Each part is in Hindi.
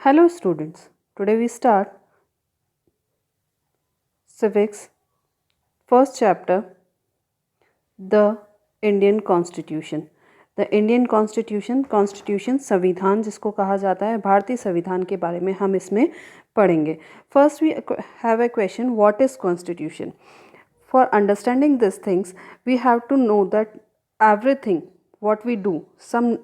Hello students, today we start Civics first chapter, the Indian Constitution. The Indian Constitution संविधान जिसको कहा जाता है, भारतीय संविधान के बारे में हम इसमें पढ़ेंगे. First we have a question, what is Constitution? For understanding these things, we have to know that everything what we do, some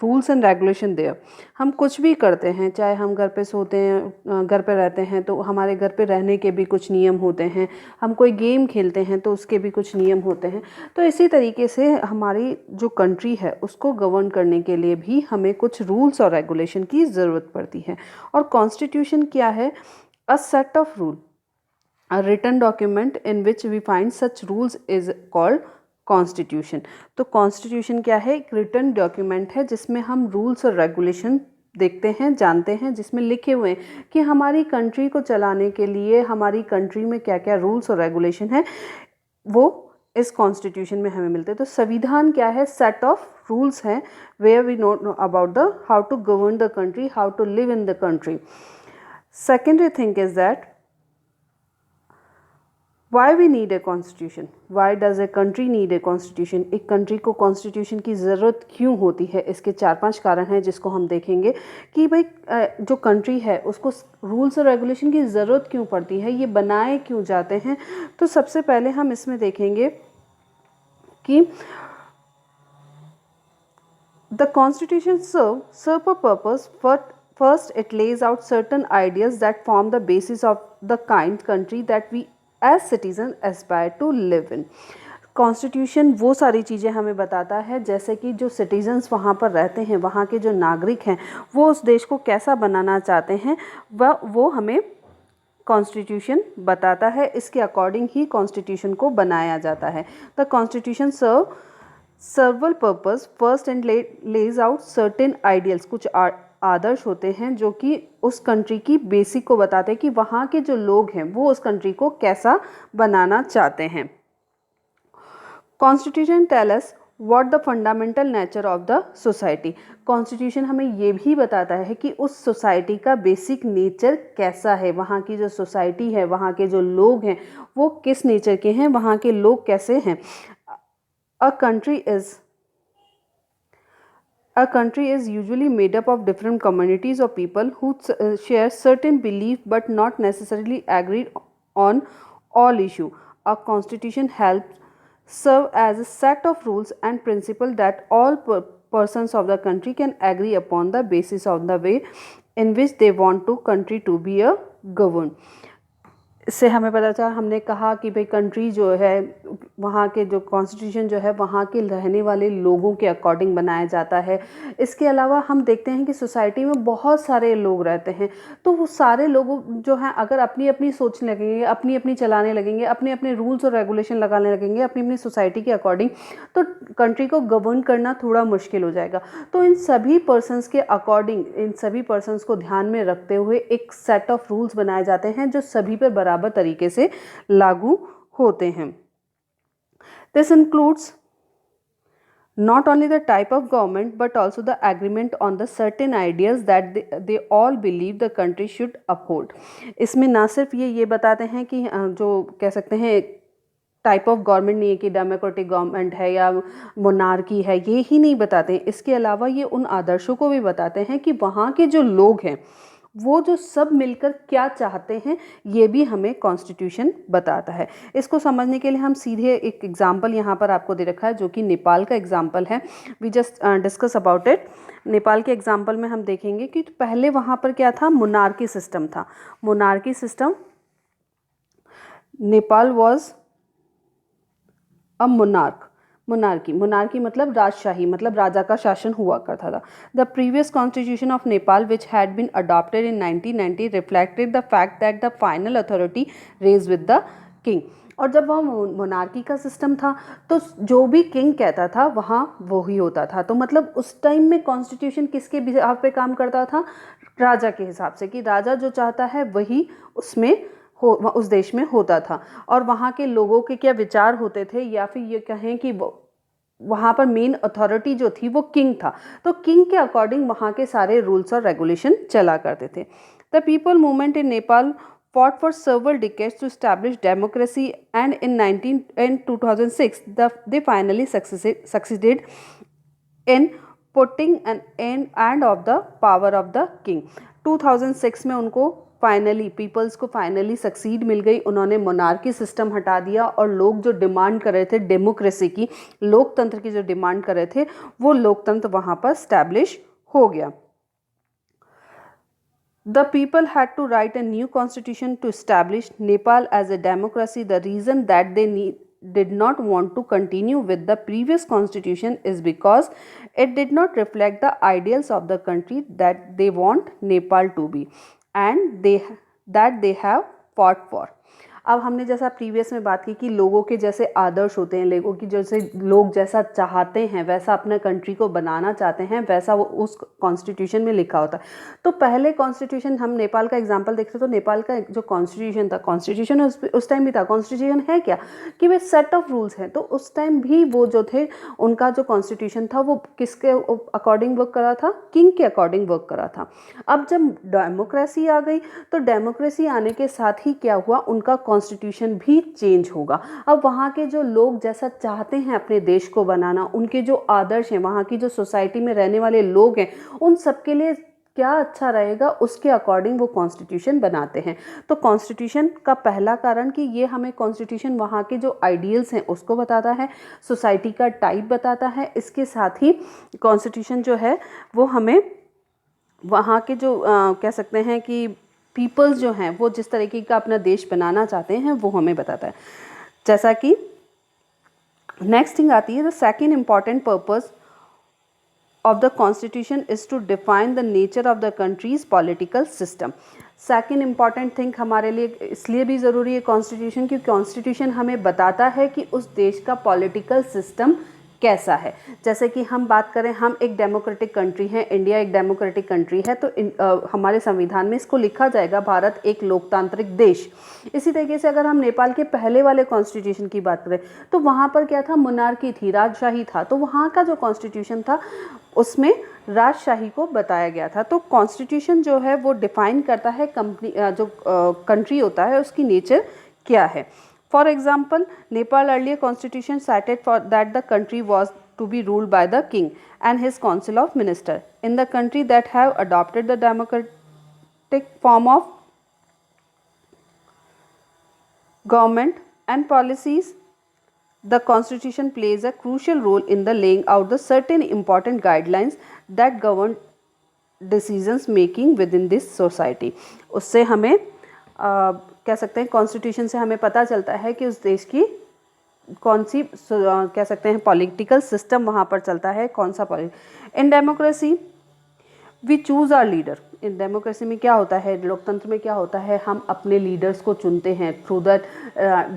rules and regulation there. हम कुछ भी करते हैं, चाहे हम घर पे सोते हैं, घर पे रहते हैं तो हमारे घर पे रहने के भी कुछ नियम होते हैं. हम कोई गेम खेलते हैं तो उसके भी कुछ नियम होते हैं. तो इसी तरीके से हमारी जो कंट्री है उसको गवर्न करने के लिए भी हमें कुछ रूल्स और रेगुलेशन की ज़रूरत पड़ती है. और कॉन्स्टिट्यूशन क्या है? A set of rule, a written document in which we find such rules is called constitution. तो कॉन्स्टिट्यूशन क्या है? एक रिटन डॉक्यूमेंट है जिसमें हम रूल्स और रेगुलेशन देखते हैं, जानते हैं, जिसमें लिखे हुए हैं कि हमारी कंट्री को चलाने के लिए हमारी कंट्री में क्या क्या रूल्स और रेगुलेशन है, वो इस कॉन्स्टिट्यूशन में हमें मिलते हैं. तो संविधान क्या है? सेट ऑफ रूल्स हैं where we know about the how to govern the country, how to live in the country. Secondary thing is that Why we need a constitution? Why does a country need a constitution? एक कंट्री को कॉन्स्टिट्यूशन की ज़रूरत क्यों होती है? इसके 4-5 कारण हैं जिसको हम देखेंगे कि भाई जो कंट्री है उसको रूल्स और रेगुलेशन की ज़रूरत क्यों पड़ती है, ये बनाए क्यों जाते हैं. तो सबसे पहले हम इसमें देखेंगे कि the constitution serve a purpose. First it lays out certain ideas that form the basis of the kind country that we as citizen aspire to live in. Constitution वो सारी चीज़ें हमें बताता है जैसे कि जो सिटीजन्स वहाँ पर रहते हैं, वहाँ के जो नागरिक हैं, वो उस देश को कैसा बनाना चाहते हैं, वो हमें कॉन्स्टिट्यूशन बताता है. इसके अकॉर्डिंग ही कॉन्स्टिट्यूशन को बनाया जाता है. The constitution serve several purpose. First and lays out certain ideals. कुछ आदर्श होते हैं जो कि उस कंट्री की बेसिक को बताते हैं कि वहाँ के जो लोग हैं वो उस कंट्री को कैसा बनाना चाहते हैं. Constitution tell us what the fundamental nature of the society. Constitution हमें ये भी बताता है कि उस सोसाइटी का बेसिक नेचर कैसा है, वहाँ की जो सोसाइटी है, वहाँ के जो लोग हैं वो किस नेचर के हैं, वहाँ के लोग कैसे हैं. A country is usually made up of different communities of people who share certain belief but not necessarily agreed on all issue. A constitution helps serve as a set of rules and principles that all persons of the country can agree upon the basis of the way in which they want to country to be a governed. इससे हमें पता चला, हमने कहा कि भाई कंट्री जो है वहाँ के जो कॉन्स्टिट्यूशन जो है वहाँ के रहने वाले लोगों के अकॉर्डिंग बनाया जाता है. इसके अलावा हम देखते हैं कि सोसाइटी में बहुत सारे लोग रहते हैं, तो वो सारे लोग जो हैं अगर अपनी अपनी सोचने लगेंगे, अपनी अपनी चलाने लगेंगे, अपने अपने रूल्स और रेगुलेशन लगाने लगेंगे अपनी अपनी सोसाइटी के अकॉर्डिंग, तो कंट्री को गवर्न करना थोड़ा मुश्किल हो जाएगा. तो इन सभी पर्सनस के अकॉर्डिंग, इन सभी पर्सनस को ध्यान में रखते हुए एक सेट ऑफ रूल्स बनाए जाते हैं जो सभी पर बराबर तरीके से लागू होते हैं. This includes not only the type of government but also the agreement on the certain ideas that they all believe the country should uphold. इसमें ना सिर्फ ये बताते हैं कि जो कह सकते हैं टाइप ऑफ गवर्नमेंट नहीं है कि डेमोक्रेटिक गवर्नमेंट है या मोनार्की है, ये ही नहीं बताते हैं. इसके अलावा ये उन आदर्शों को भी बताते हैं कि वहाँ के जो लोग हैं वो जो सब मिलकर क्या चाहते हैं, ये भी हमें कॉन्स्टिट्यूशन बताता है. इसको समझने के लिए हम सीधे एक एग्जांपल यहाँ पर आपको दे रखा है जो कि नेपाल का एग्जांपल है. We just discuss about it. Nepal के एग्जांपल में हम देखेंगे कि पहले वहाँ पर क्या था, मोनार्की सिस्टम था. Monarchy system, Nepal was a monarchy मतलब राजशाही, मतलब राजा का शासन हुआ करता था. The previous constitution of Nepal which had been adopted in 1990 reflected the fact that the final authority rests with the king. और जब वह मोनार्की का सिस्टम था तो जो भी किंग कहता था वहाँ वो ही होता था. तो मतलब उस टाइम में कॉन्स्टिट्यूशन किसके बिहाफ पे काम करता था? राजा के हिसाब से, कि राजा जो चाहता है वही उसमें उस देश में होता था. और वहाँ के लोगों के क्या विचार होते थे, या फिर ये कहें कि वहाँ पर मेन अथॉरिटी जो थी वो किंग था, तो किंग के अकॉर्डिंग वहाँ के सारे रूल्स और रेगुलेशन चला करते थे। The people movement in Nepal fought for several decades to establish democracy, and in 2006 they finally succeeded in putting an end of the power of the king। 2006 में उनको फाइनली पीपल्स को फाइनली सक्सीड मिल गई, उन्होंने मोनार्की सिस्टम हटा दिया और लोग जो डिमांड कर रहे थे डेमोक्रेसी की, लोकतंत्र की जो डिमांड कर रहे थे, वो लोकतंत्र वहाँ पर स्टैब्लिश हो गया। The people had to write a new constitution to establish Nepal as a democracy. The reason that they did not want to continue with the previous constitution is because it did not reflect the ideals of the country that they want Nepal to be, and they have fought for। अब हमने जैसा प्रीवियस में बात की कि लोगों के जैसे आदर्श होते हैं, लोगों की जैसे लोग जैसा चाहते हैं वैसा अपने कंट्री को बनाना चाहते हैं, वैसा वो उस कॉन्स्टिट्यूशन में लिखा होता है। तो पहले कॉन्स्टिट्यूशन, हम नेपाल का एग्जांपल देखते तो नेपाल का जो कॉन्स्टिट्यूशन था, कॉन्स्टिट्यूशन उस टाइम भी था, कॉन्स्टिट्यूशन है क्या कि वे सेट ऑफ रूल्स हैं, तो उस टाइम भी वो जो थे उनका जो कॉन्स्टिट्यूशन था वो किसके अकॉर्डिंग वर्क करा था, किंग के अकॉर्डिंग वर्क करा था। अब जब डेमोक्रेसी आ गई तो डेमोक्रेसी आने के साथ ही क्या हुआ, उनका कॉन्स्टिट्यूशन भी चेंज होगा। अब वहाँ के जो लोग जैसा चाहते हैं अपने देश को बनाना, उनके जो आदर्श हैं, वहाँ की जो सोसाइटी में रहने वाले लोग हैं, उन सबके लिए क्या अच्छा रहेगा उसके अकॉर्डिंग वो कॉन्स्टिट्यूशन बनाते हैं। तो कॉन्स्टिट्यूशन का पहला कारण कि ये हमें कॉन्स्टिट्यूशन वहाँ के जो आइडियल्स हैं उसको बताता है, सोसाइटी का टाइप बताता है, इसके साथ ही कॉन्स्टिट्यूशन जो है वो हमें वहाँ के जो कह सकते हैं कि पीपल्स जो हैं वो जिस तरीके का अपना देश बनाना चाहते हैं वो हमें बताता है। जैसा कि नेक्स्ट थिंग आती है, the second important purpose of the constitution is to define the nature of the country's political system। Second important thing हमारे लिए इसलिए भी ज़रूरी है कॉन्स्टिट्यूशन, क्योंकि कॉन्स्टिट्यूशन हमें बताता है कि उस देश का पॉलिटिकल सिस्टम कैसा है। जैसे कि हम बात करें, हम एक डेमोक्रेटिक कंट्री हैं, इंडिया एक डेमोक्रेटिक कंट्री है, तो हमारे संविधान में इसको लिखा जाएगा भारत एक लोकतांत्रिक देश। इसी तरीके से अगर हम नेपाल के पहले वाले कॉन्स्टिट्यूशन की बात करें तो वहाँ पर क्या था, मोनार्की थी, राजशाही था, तो वहाँ का जो कॉन्स्टिट्यूशन था उसमें राजशाही को बताया गया था। तो कॉन्स्टिट्यूशन जो है वो डिफाइन करता है जो कंट्री होता है उसकी नेचर क्या है। For example, Nepal earlier constitution cited for that the country was to be ruled by the king and his council of minister। In the country that have adopted the democratic form of government and policies, the constitution plays a crucial role in the laying out the certain important guidelines that govern decisions making within this society। उससे हमें कह सकते हैं कॉन्स्टिट्यूशन से हमें पता चलता है कि उस देश की कौन सी कह सकते हैं पॉलिटिकल सिस्टम वहाँ पर चलता है, कौन सा in democracy we choose our leader. In democracy में क्या होता है, लोकतंत्र में क्या होता है, हम अपने लीडर्स को चुनते हैं through the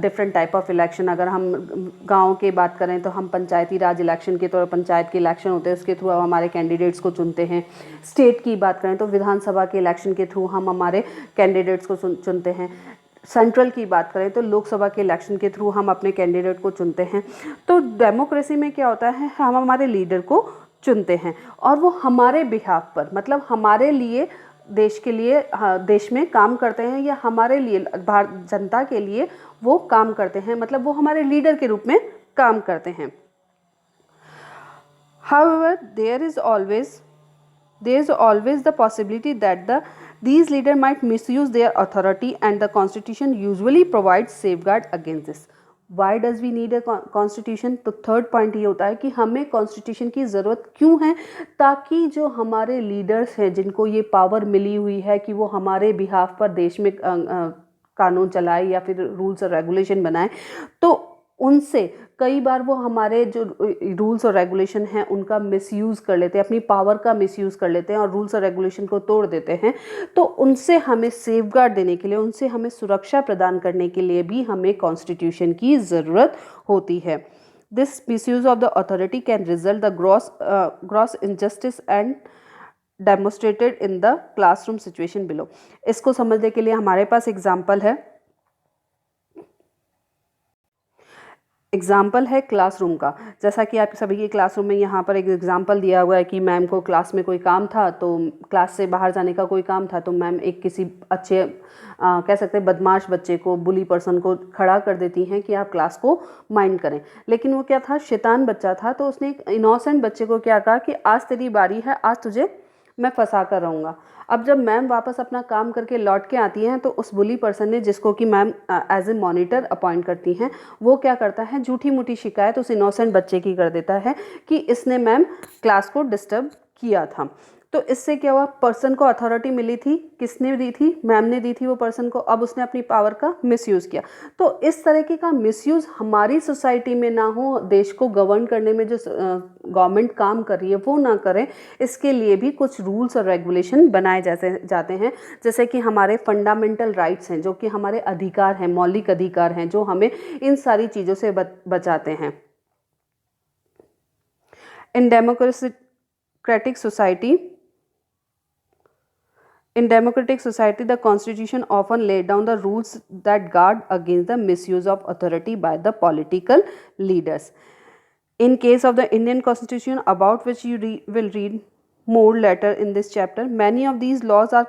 different type of election. अगर हम गांव की बात करें तो हम पंचायती राज इलेक्शन के तौर पर पंचायत के इलेक्शन होते हैं, उसके थ्रू हम हमारे कैंडिडेट्स को चुनते हैं। स्टेट की बात करें तो विधानसभा के इलेक्शन के थ्रू हम हमारे कैंडिडेट्स को चुनते हैं। सेंट्रल की बात करें तो लोकसभा के इलेक्शन के थ्रू हम अपने कैंडिडेट को चुनते हैं। तो डेमोक्रेसी में क्या होता है, हम हमारे लीडर को चुनते हैं और वो हमारे बिहाफ पर, मतलब हमारे लिए, देश के लिए, देश में काम करते हैं, या हमारे लिए जनता के लिए वो काम करते हैं, मतलब वो हमारे लीडर के रूप में काम करते हैं। However, there is always the possibility that these leaders might misuse their authority, and the constitution usually provides safeguard against this। Why does we need a constitution? तो थर्ड पॉइंट ये होता है कि हमें कॉन्स्टिट्यूशन की ज़रूरत क्यों है, ताकि जो हमारे लीडर्स हैं जिनको ये पावर मिली हुई है कि वो हमारे बिहाफ पर देश में कानून चलाए या फिर रूल्स और रेगुलेशन बनाए, तो उनसे कई बार वो हमारे जो रूल्स और रेगुलेशन हैं उनका मिसयूज़ कर लेते हैं, अपनी पावर का मिसयूज़ कर लेते हैं और रूल्स और रेगुलेशन को तोड़ देते हैं। तो उनसे हमें सेफगार्ड देने के लिए, उनसे हमें सुरक्षा प्रदान करने के लिए भी हमें कॉन्स्टिट्यूशन की ज़रूरत होती है। This misuse of the authority can result the gross injustice and demonstrated in the classroom situation below. इसको समझने के लिए हमारे पास एग्जाम्पल है। एग्जाम्पल है क्लासरूम का। जैसा कि आप सभी के क्लासरूम में यहाँ पर एक एग्जाम्पल दिया हुआ है कि मैम को क्लास में कोई काम था, तो क्लास से बाहर जाने का कोई काम था, तो मैम एक किसी अच्छे कह सकते हैं बदमाश बच्चे को, बुली पर्सन को खड़ा कर देती हैं कि आप क्लास को माइंड करें। लेकिन वो क्या था, शैतान बच्चा था, तो उसने एक इनोसेंट बच्चे को क्या कहा कि आज तेरी बारी है, आज तुझे मैं फंसा कर रहूँगा। अब जब मैम वापस अपना काम करके लौट के आती हैं, तो उस बुली पर्सन ने, जिसको कि ma'am as a monitor appoint करती हैं, वो क्या करता है, झूठी मूठी शिकायत उस इनोसेंट बच्चे की कर देता है कि इसने मैम क्लास को डिस्टर्ब किया था। तो इससे क्या हुआ, पर्सन को अथॉरिटी मिली थी, किसने दी थी, मैम ने दी थी वो पर्सन को। अब उसने अपनी पावर का मिसयूज़ किया। तो इस तरीके का मिसयूज़ हमारी सोसाइटी में ना हो, देश को गवर्न करने में जो गवर्नमेंट काम कर रही है वो ना करें, इसके लिए भी कुछ रूल्स और रेगुलेशन बनाए जाते हैं। जैसे कि हमारे फंडामेंटल राइट्स हैं, जो कि हमारे अधिकार हैं, मौलिक अधिकार हैं, जो हमें इन सारी चीज़ों से बचाते हैं। In democratic society In democratic society, the constitution often laid down the rules that guard against the misuse of authority by the political leaders. In case of the Indian constitution, about which you will read more later in this chapter, many of these laws are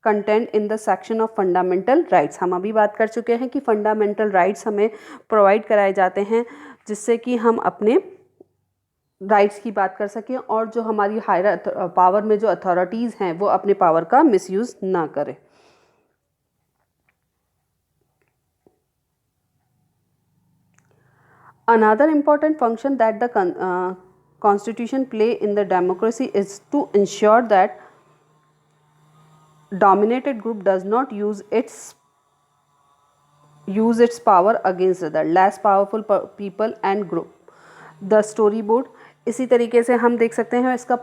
contained in the section of fundamental rights. हम अभी बात कर चुके हैं कि fundamental rights हमें provide कराए जाते हैं, जिससे कि हम अपने राइट्स की बात कर सकें, और जो हमारी हायर पावर में जो अथॉरिटीज़ हैं वो अपने पावर का मिसयूज़ ना करें। Another important function that the constitution play in the democracy is to ensure that dominated group does not use its power against other less powerful people and group. The story board, इसी तरीके से हम देख सकते हैं इसका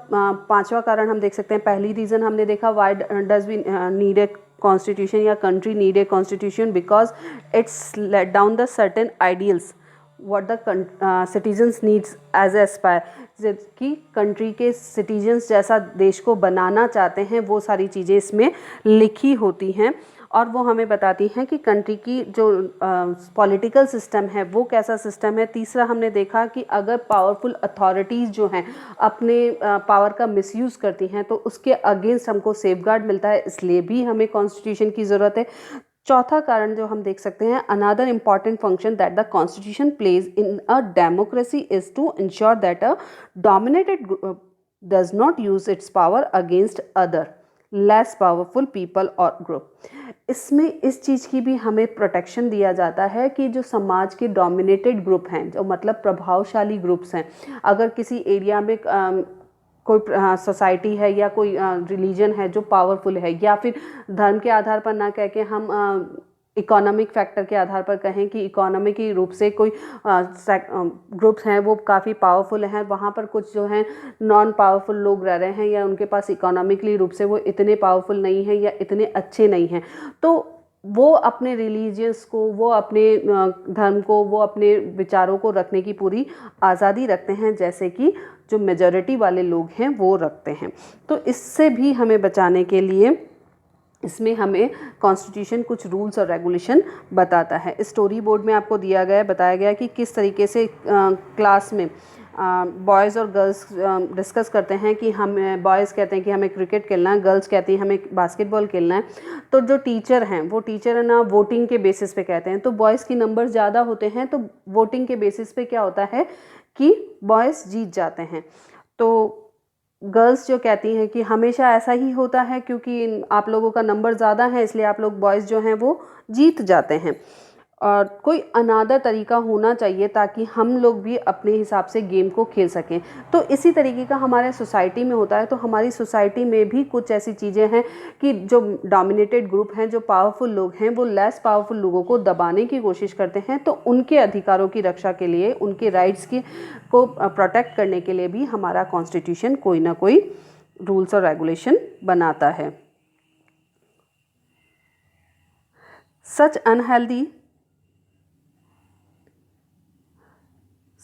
पांचवा कारण हम देख सकते हैं। पहली रीज़न हमने देखा, why does we need a constitution या country need a constitution, because it's let down the certain ideals what the citizens needs as a aspire, कि कंट्री के सिटीजन्स जैसा देश को बनाना चाहते हैं, वो सारी चीज़ें इसमें लिखी होती हैं और वो हमें बताती हैं कि कंट्री की जो पॉलिटिकल सिस्टम है वो कैसा सिस्टम है। तीसरा हमने देखा कि अगर पावरफुल अथॉरिटीज़ जो हैं अपने पावर का मिसयूज़ करती हैं तो उसके अगेंस्ट हमको सेफगार्ड मिलता है, इसलिए भी हमें कॉन्स्टिट्यूशन की ज़रूरत है। चौथा कारण जो हम देख सकते हैं, another important function that the constitution plays in a democracy is to ensure that a dominated group does not use its power against other less powerful people और ग्रुप। इसमें इस चीज़ की भी हमें प्रोटेक्शन दिया जाता है कि जो समाज के डोमिनेटेड ग्रुप हैं, जो मतलब प्रभावशाली ग्रुप्स हैं, अगर किसी एरिया में कोई सोसाइटी है या कोई रिलीजन है जो पावरफुल है, या फिर धर्म के आधार पर ना कह के हम इकोनॉमिक फैक्टर के आधार पर कहें कि इकोनॉमिक रूप से कोई ग्रुप्स हैं वो काफ़ी पावरफुल हैं, वहाँ पर कुछ जो हैं नॉन पावरफुल लोग रह रहे हैं या उनके पास इकोनॉमिकली रूप से वो इतने पावरफुल नहीं हैं या इतने अच्छे नहीं हैं, तो वो अपने रिलीजियस को, वो अपने धर्म को, वो अपने विचारों को रखने की पूरी आज़ादी रखते हैं, जैसे कि जो मेजॉरिटी वाले लोग हैं वो रखते हैं। तो इससे भी हमें बचाने के लिए इसमें हमें कॉन्स्टिट्यूशन कुछ रूल्स और रेगुलेशन बताता है। स्टोरी बोर्ड में आपको दिया गया है, बताया गया कि किस तरीके से क्लास में बॉयज़ और गर्ल्स डिस्कस करते हैं कि हम बॉयज़ कहते हैं कि हमें क्रिकेट खेलना है, गर्ल्स कहती हैं हमें बास्केटबॉल खेलना है। तो जो टीचर हैं वो टीचर है ना वोटिंग के बेसिस पे कहते हैं, तो बॉयज़ की नंबर ज़्यादा होते हैं, तो वोटिंग के बेसिस पे क्या होता है कि बॉयज़ जीत जाते हैं। तो गर्ल्स जो कहती हैं कि हमेशा ऐसा ही होता है क्योंकि आप लोगों का नंबर ज़्यादा है इसलिए आप लोग बॉयज़ जो हैं वो जीत जाते हैं, और कोई अनादर तरीका होना चाहिए ताकि हम लोग भी अपने हिसाब से गेम को खेल सकें। तो इसी तरीके का हमारे सोसाइटी में होता है। तो हमारी सोसाइटी में भी कुछ ऐसी चीज़ें हैं कि जो डोमिनेटेड ग्रुप हैं, जो पावरफुल लोग हैं, वो लेस पावरफुल लोगों को दबाने की कोशिश करते हैं। तो उनके अधिकारों की रक्षा के लिए, उनके राइट्स की को प्रोटेक्ट करने के लिए भी हमारा कॉन्स्टिट्यूशन कोई ना कोई रूल्स और रेगुलेशन बनाता है।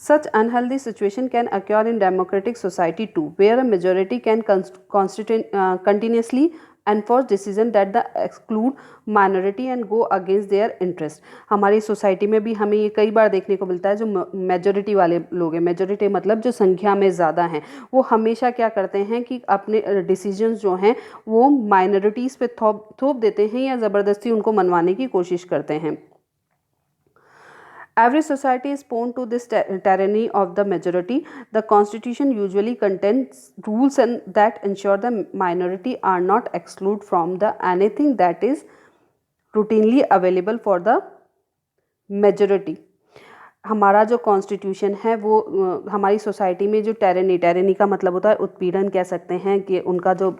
Such unhealthy situation can occur in democratic society too, where a majority can continuously and for decision that the exclude minority and go against their interest। हमारी सोसाइटी में भी हमें ये कई बार देखने को मिलता है, जो मेजोरिटी वाले लोग हैं, मेजोरिटी मतलब जो संख्या में ज़्यादा हैं, वो हमेशा क्या करते हैं कि अपने डिसीजंस जो हैं वो माइनॉरिटीज़ पे थोप देते हैं या ज़बरदस्ती उनको मनवाने की कोशिश करते हैं। Every society is prone to this tyranny of the majority. The constitution usually contains rules and that ensure the minority are not excluded from the anything that is routinely available for the majority। हमारा जो कॉन्स्टिट्यूशन है वो हमारी सोसाइटी में जो टेरेनी का मतलब होता है उत्पीड़न कह सकते हैं, कि उनका जो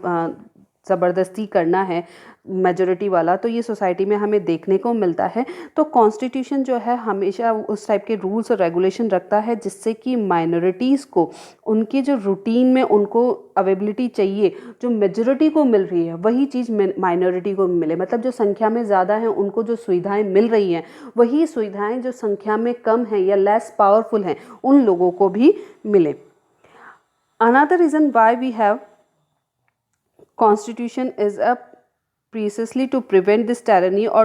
ज़बरदस्ती करना है मेजॉरिटी वाला, तो ये सोसाइटी में हमें देखने को मिलता है। तो कॉन्स्टिट्यूशन जो है हमेशा उस टाइप के रूल्स और रेगुलेशन रखता है जिससे कि माइनॉरिटीज़ को उनके जो रूटीन में उनको अवेलेबिलिटी चाहिए, जो मेजॉरिटी को मिल रही है वही चीज़ माइनॉरिटी को मिले। मतलब जो संख्या में ज़्यादा हैं उनको जो सुविधाएं मिल रही हैं वही सुविधाएं जो संख्या में कम हैं या लेस पावरफुल हैं उन लोगों को भी मिले। Another reason why we have Constitution is a precisely to prevent this tyranny or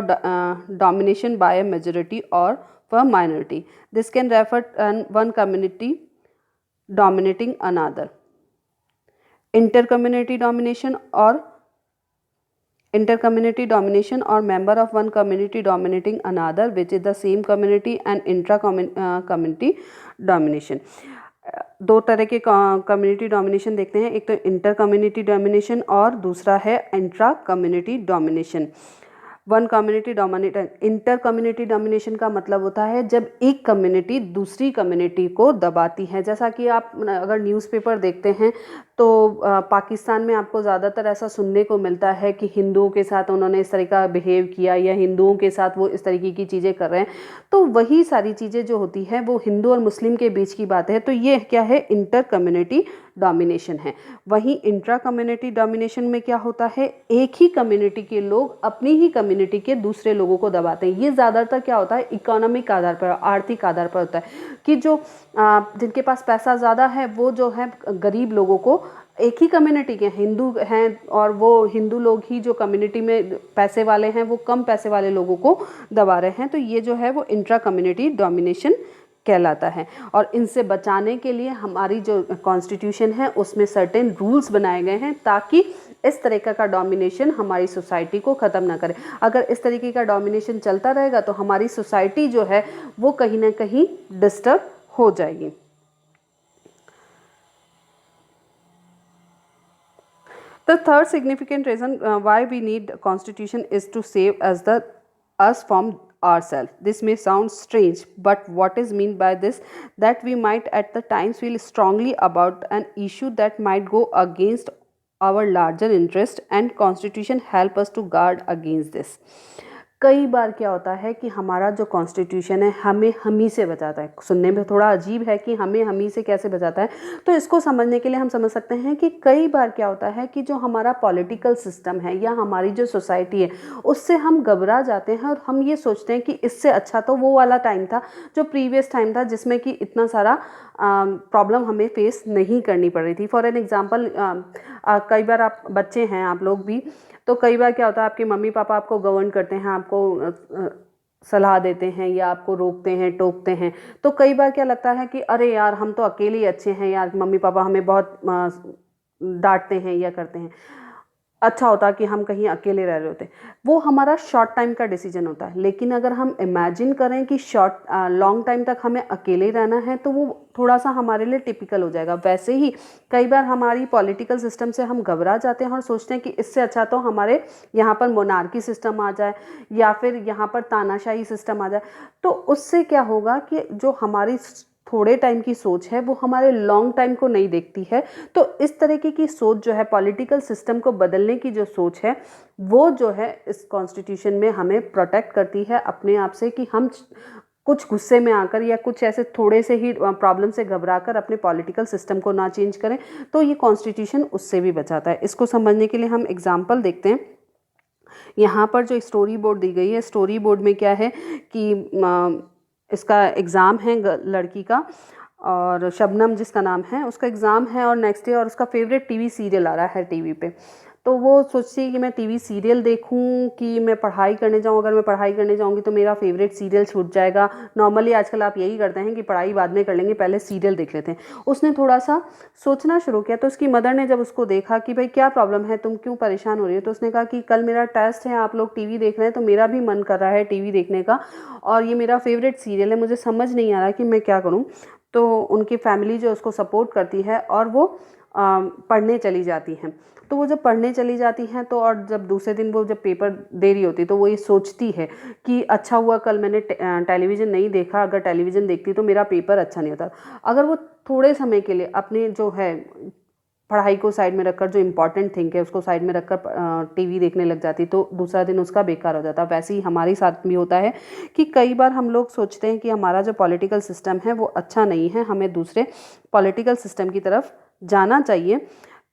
domination by a majority or a minority. This can refer to one community dominating another. Intercommunity domination or member of one community dominating another, which is the same community, and intra-community domination। दो तरह के कम्युनिटी डोमिनेशन देखते हैं, एक तो इंटर कम्युनिटी डोमिनेशन और दूसरा है intra community domination. One community dominate inter community domination का मतलब होता है जब एक कम्युनिटी दूसरी कम्युनिटी को दबाती है। जैसा कि आप अगर न्यूज़पेपर देखते हैं तो पाकिस्तान में आपको ज़्यादातर ऐसा सुनने को मिलता है कि हिंदुओं के साथ उन्होंने इस तरह का बिहेव किया या हिंदुओं के साथ वो इस तरीके की चीज़ें कर रहे हैं। तो वही सारी चीज़ें जो होती है वो हिंदू और मुस्लिम के बीच की बात है। तो ये क्या है, इंटर कम्युनिटी डोमिनेशन है। वहीं इंट्रा कम्युनिटी डोमिनेशन में क्या होता है, एक ही कम्युनिटी के लोग अपनी ही कम्युनिटी के दूसरे लोगों को दबाते हैं। ये ज़्यादातर क्या होता है, इकोनॉमिक आधार पर, आर्थिक आधार पर होता है कि जो जिनके पास पैसा ज़्यादा है वो जो है गरीब लोगों को, एक ही कम्युनिटी के हिंदू हैं और वो हिंदू लोग ही जो कम्युनिटी में पैसे वाले हैं वो कम पैसे वाले लोगों को दबा रहे हैं। तो ये जो है वो इंट्रा कम्युनिटी डोमिनेशन कहलाता है। और इनसे बचाने के लिए हमारी जो कॉन्स्टिट्यूशन है उसमें सर्टेन रूल्स बनाए गए हैं ताकि इस तरीके का डोमिनेशन हमारी सोसाइटी को ख़त्म ना करे। अगर इस तरीके का डोमिनेशन चलता रहेगा तो हमारी सोसाइटी जो है वो कहीं ना कहीं डिस्टर्ब हो जाएगी। The third significant reason why we need constitution is to save us from ourselves. This may sound strange, but what is meant by this, that we might at the times feel strongly about an issue that might go against our larger interest, and constitution help us to guard against this। कई बार क्या होता है कि हमारा जो कॉन्स्टिट्यूशन है हमें हम ही से बचाता है। सुनने में थोड़ा अजीब है कि हमें हम ही से कैसे बचाता है, तो इसको समझने के लिए हम समझ सकते हैं कि कई बार क्या होता है कि जो हमारा पॉलिटिकल सिस्टम है या हमारी जो सोसाइटी है उससे हम घबरा जाते हैं और हम ये सोचते हैं कि इससे अच्छा तो वो वाला टाइम था जो प्रीवियस टाइम था जिसमें कि इतना सारा प्रॉब्लम हमें फेस नहीं करनी पड़ रही थी। फॉर एन एग्जाम्पल, कई बार आप बच्चे हैं, आप लोग भी, तो कई बार क्या होता है आपके मम्मी पापा आपको गवर्न करते हैं, आपको सलाह देते हैं या आपको रोकते हैं, टोकते हैं। तो कई बार क्या लगता है कि अरे यार हम तो अकेले ही अच्छे हैं यार, मम्मी पापा हमें बहुत डांटते हैं या करते हैं, अच्छा होता कि हम कहीं अकेले रह रहे होते। वो हमारा शॉर्ट टाइम का डिसीजन होता है। लेकिन अगर हम इमेजिन करें कि लॉन्ग टाइम तक हमें अकेले रहना है तो वो थोड़ा सा हमारे लिए टिपिकल हो जाएगा। वैसे ही कई बार हमारी पॉलिटिकल सिस्टम से हम घबरा जाते हैं और सोचते हैं कि इससे अच्छा तो हमारे यहाँ पर मोनार्की सिस्टम आ जाए या फिर यहाँ पर तानाशाही सिस्टम आ जाए। तो उससे क्या होगा कि जो हमारी थोड़े टाइम की सोच है वो हमारे लॉन्ग टाइम को नहीं देखती है। तो इस तरीके की सोच जो है, पॉलिटिकल सिस्टम को बदलने की जो सोच है वो जो है इस कॉन्स्टिट्यूशन में हमें प्रोटेक्ट करती है अपने आप से, कि हम कुछ गुस्से में आकर या कुछ ऐसे थोड़े से ही प्रॉब्लम से घबराकर अपने पॉलिटिकल सिस्टम को ना चेंज करें। तो ये कॉन्स्टिट्यूशन उससे भी बचाता है। इसको समझने के लिए हम एग्जाम्पल देखते हैं। यहाँ पर जो स्टोरी बोर्ड दी गई है, स्टोरी बोर्ड में क्या है कि इसका एग्ज़ाम है लड़की का, और शबनम जिसका नाम है उसका एग्ज़ाम है और नेक्स्ट डे और उसका फेवरेट टीवी सीरियल आ रहा है टीवी पे। तो वो सोचती है कि मैं टीवी सीरियल देखूं कि मैं पढ़ाई करने जाऊं। अगर मैं पढ़ाई करने जाऊंगी तो मेरा फेवरेट सीरियल छूट जाएगा। नॉर्मली आजकल आप यही करते हैं कि पढ़ाई बाद में कर लेंगे, पहले सीरियल देख लेते हैं। उसने थोड़ा सा सोचना शुरू किया, तो उसकी मदर ने जब उसको देखा कि भाई क्या प्रॉब्लम है, तुम क्यों परेशान हो रही हो, तो उसने कहा कि कल मेरा टेस्ट है, आप लोग टीवी देख रहे हैं तो मेरा भी मन कर रहा है टीवी देखने का, और ये मेरा फेवरेट सीरियल है, मुझे समझ नहीं आ रहा कि मैं क्या करूं। तो उनकी फैमिली जो उसको सपोर्ट करती है और वो पढ़ने चली जाती हैं। तो वो जब पढ़ने चली जाती हैं तो और जब दूसरे दिन वो जब पेपर दे रही होती तो वो ये सोचती है कि अच्छा हुआ कल मैंने टेलीविज़न नहीं देखा, अगर टेलीविज़न देखती तो मेरा पेपर अच्छा नहीं होता। अगर वो थोड़े समय के लिए अपने जो है पढ़ाई को साइड में रखकर, जो इम्पोर्टेंट थिंग है उसको साइड में रखकर टीवी देखने लग जाती तो दूसरा दिन उसका बेकार हो जाता। वैसे ही हमारे साथ भी होता है कि कई बार हम लोग सोचते हैं कि हमारा जो पॉलिटिकल सिस्टम है वो अच्छा नहीं है, हमें दूसरे पॉलिटिकल सिस्टम की तरफ जाना चाहिए,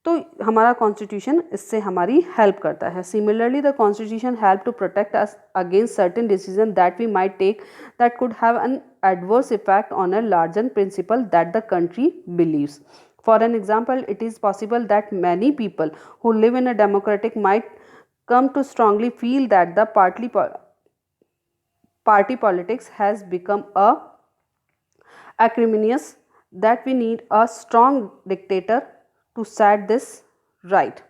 तो हमारा कॉन्स्टिट्यूशन इससे हमारी हेल्प करता है। Similarly the constitution help to protect us against certain decision that we might take that could have an adverse effect on a larger principle that the country believes. For an example, it is possible that many people who live in a democratic might come to strongly feel that the party politics has become a acrimonious, that we need a strong dictator to set this right.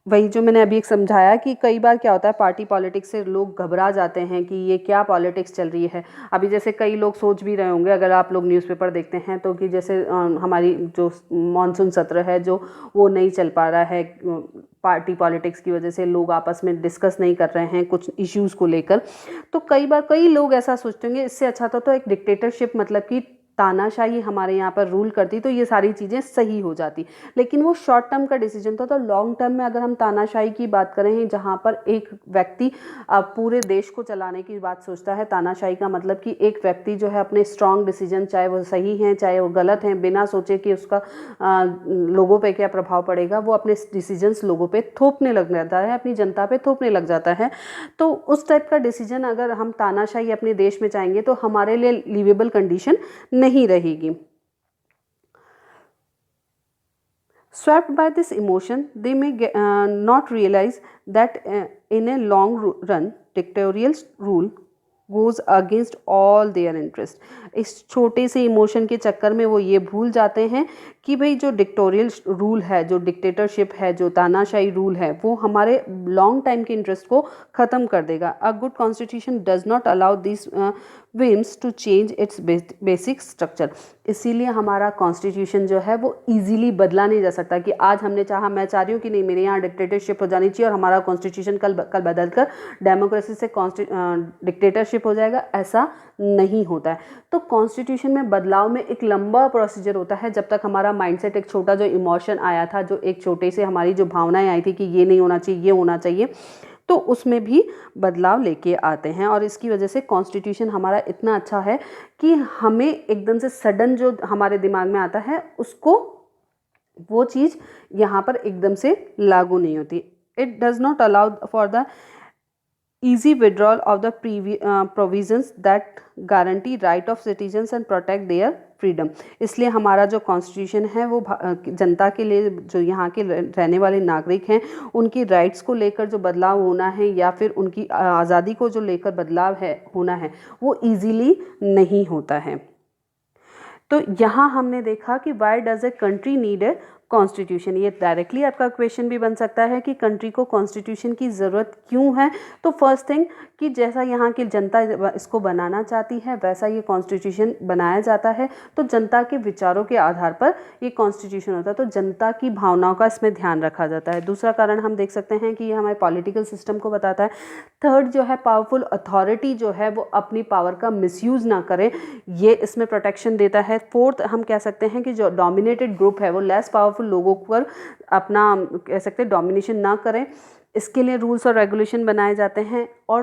वही जो मैंने अभी एक समझाया कि कई बार क्या होता है, पार्टी पॉलिटिक्स से लोग घबरा जाते हैं कि ये क्या पॉलिटिक्स चल रही है। अभी जैसे कई लोग सोच भी रहे होंगे, अगर आप लोग न्यूज़पेपर देखते हैं तो कि जैसे हमारी जो मॉनसून सत्र है जो वो नहीं चल पा रहा है, पार्टी पॉलिटिक्स की वजह से लोग आपस में डिस्कस नहीं कर रहे हैं कुछ इश्यूज़ को लेकर। तो कई बार कई लोग ऐसा सोचते होंगे इससे अच्छा तो एक डिक्टेटरशिप, मतलब कि तानाशाही हमारे यहाँ पर रूल करती तो ये सारी चीज़ें सही हो जाती। लेकिन वो शॉर्ट टर्म का डिसीजन था। तो लॉन्ग टर्म में अगर हम तानाशाही की बात करें जहाँ पर एक व्यक्ति पूरे देश को चलाने की बात सोचता है, तानाशाही का मतलब कि एक व्यक्ति जो है अपने स्ट्रॉन्ग डिसीजन, चाहे वो सही हैं चाहे वो गलत हैं, बिना सोचे कि उसका लोगों पे क्या प्रभाव पड़ेगा, वो अपने डिसीजंस लोगों पे थोपने लग जाता है, अपनी जनता पे थोपने लग जाता है। तो उस टाइप का डिसीजन अगर हम तानाशाही अपने देश में चाहेंगे तो हमारे लिए लिवेबल कंडीशन नहीं रहेगी। Swept by this emotion, they may not realize that in a long run, dictatorial rule goes against all their interest. इस छोटे से इमोशन के चक्कर में वो ये भूल जाते हैं कि भाई जो डिक्टोरियल रूल है, जो डिक्टेटरशिप है, जो तानाशाही रूल है, वो हमारे लॉन्ग टाइम के इंटरेस्ट को ख़त्म कर देगा। A good constitution does not allow this whims to change its basic structure. इसीलिए हमारा कॉन्स्टिट्यूशन जो है वो ईजिली बदला नहीं जा सकता कि आज हमने चाहा, मैं चाह रही हूँ कि नहीं मेरे यहाँ डिक्टेटरशिप हो जानी चाहिए और हमारा कॉन्स्टिट्यूशन कल बदल कर डेमोक्रेसी से डिक्टेटरशिप हो जाएगा, ऐसा नहीं होता है। तो कॉन्स्टिट्यूशन में बदलाव में एक लंबा प्रोसीजर होता है। जब तक हमारा माइंडसेट, एक छोटा जो इमोशन आया था, जो एक छोटे से हमारी जो भावनाएं आई थी कि ये नहीं होना चाहिए, ये होना चाहिए, तो उसमें भी बदलाव लेके आते हैं। और इसकी वजह से कॉन्स्टिट्यूशन हमारा इतना अच्छा है कि हमें एकदम से सडन जो हमारे दिमाग में आता है उसको, वो चीज़ यहाँ पर एकदम से लागू नहीं होती। It does not allow for the easy withdrawal of the provisions that guarantee right of citizens and protect their freedom। इसलिए हमारा जो कॉन्स्टिट्यूशन है वो जनता के लिए, जो यहाँ के रहने वाले नागरिक हैं, उनकी राइट्स को लेकर जो बदलाव होना है या फिर उनकी आज़ादी को जो लेकर बदलाव है होना है, वो ईजीली नहीं होता है। तो यहाँ हमने देखा कि why does a country need a constitution. ये डायरेक्टली आपका क्वेश्चन भी बन सकता है कि कंट्री को कॉन्स्टिट्यूशन की ज़रूरत क्यों है। तो फर्स्ट थिंग कि जैसा यहाँ की जनता इसको बनाना चाहती है वैसा ये कॉन्स्टिट्यूशन बनाया जाता है। तो जनता के विचारों के आधार पर ये कॉन्स्टिट्यूशन होता है, तो जनता की भावनाओं का इसमें ध्यान रखा जाता है। दूसरा कारण हम देख सकते हैं कि ये हमारे पॉलिटिकल सिस्टम को बताता है। थर्ड जो है, पावरफुल अथॉरिटी जो है वो अपनी पावर का मिसयूज़ ना करे, ये इसमें प्रोटेक्शन देता है। फोर्थ हम कह सकते हैं कि जो डोमिनेटेड ग्रुप है वो लेस पावरफुल लोगों पर अपना, कह सकते हैं, डोमिनेशन ना करें, इसके लिए रूल्स और रेगुलेशन बनाए जाते हैं। और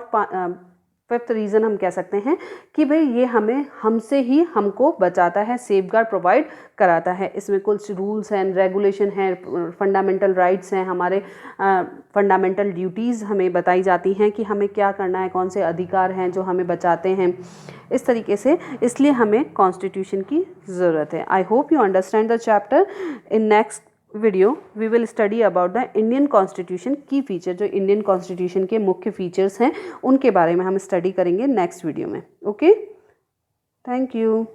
फिफ्थ रीज़न हम कह सकते हैं कि भाई ये हमसे ही हमको बचाता है, सेफगार्ड प्रोवाइड कराता है। इसमें कुछ रूल्स हैं, रेगुलेशन हैं, फंडामेंटल राइट्स हैं, हमारे फंडामेंटल ड्यूटीज़ हमें बताई जाती हैं कि हमें क्या करना है, कौन से अधिकार हैं जो हमें बचाते हैं, इस तरीके से। इसलिए हमें कॉन्स्टिट्यूशन की ज़रूरत है। I hope you understand the chapter. In next video we will study about the Indian constitution की फीचर, जो इंडियन कॉन्स्टिट्यूशन के मुख्य फीचर्स हैं उनके बारे में हम स्टडी करेंगे नेक्स्ट वीडियो में। Okay, thank you.